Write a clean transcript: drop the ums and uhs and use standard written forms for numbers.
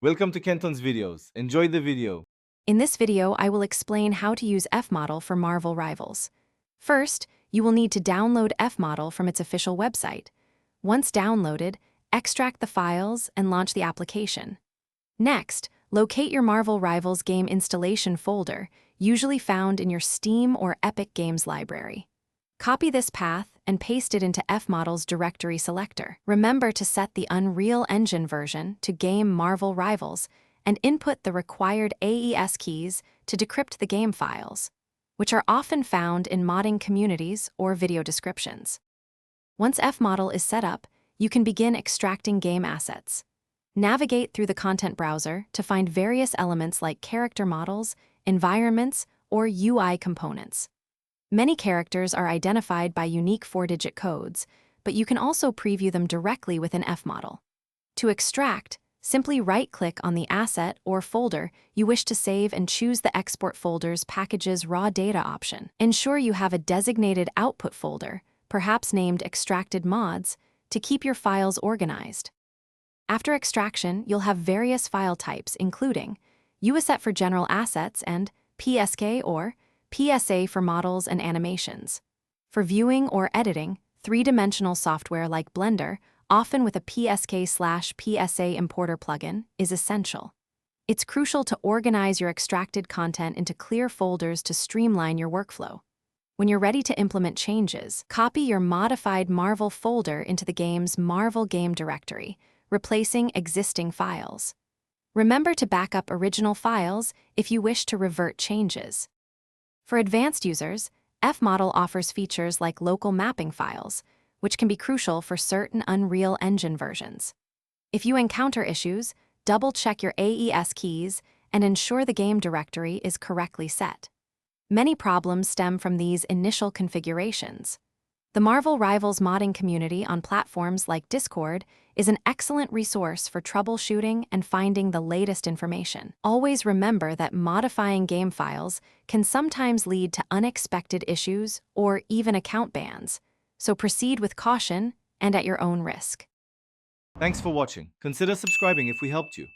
Welcome to Kenton's videos. Enjoy the video. In this video, I will explain how to use Fmodel for Marvel Rivals. First, you will need to download Fmodel from its official website. Once downloaded, extract the files and launch the application. Next, locate your Marvel Rivals game installation folder, usually found in your Steam or Epic Games library. Copy this path and paste it into Fmodel's directory selector. Remember to set the Unreal Engine version to Game Marvel Rivals and input the required AES keys to decrypt the game files, which are often found in modding communities or video descriptions. Once Fmodel is set up, you can begin extracting game assets. Navigate through the content browser to find various elements like character models, environments, or UI components. Many characters are identified by unique 4-digit codes, but you can also preview them directly within Fmodel. To extract, simply right-click on the asset or folder you wish to save and choose the Export Folders Packages Raw Data option. Ensure you have a designated output folder, perhaps named Extracted Mods, to keep your files organized. After extraction, you'll have various file types including UAsset for general assets and PSK or PSA for models and animations. For viewing or editing, three-dimensional software like Blender, often with a PSK/PSA importer plugin, is essential. It's crucial to organize your extracted content into clear folders to streamline your workflow. When you're ready to implement changes, copy your modified Marvel folder into the game's Marvel game directory, replacing existing files. Remember to back up original files if you wish to revert changes. For advanced users, Fmodel offers features like local mapping files, which can be crucial for certain Unreal Engine versions. If you encounter issues, double-check your AES keys and ensure the game directory is correctly set. Many problems stem from these initial configurations. The Marvel Rivals modding community on platforms like Discord is an excellent resource for troubleshooting and finding the latest information. Always remember that modifying game files can sometimes lead to unexpected issues or even account bans, so proceed with caution and at your own risk. Thanks for watching. Consider subscribing if we helped you.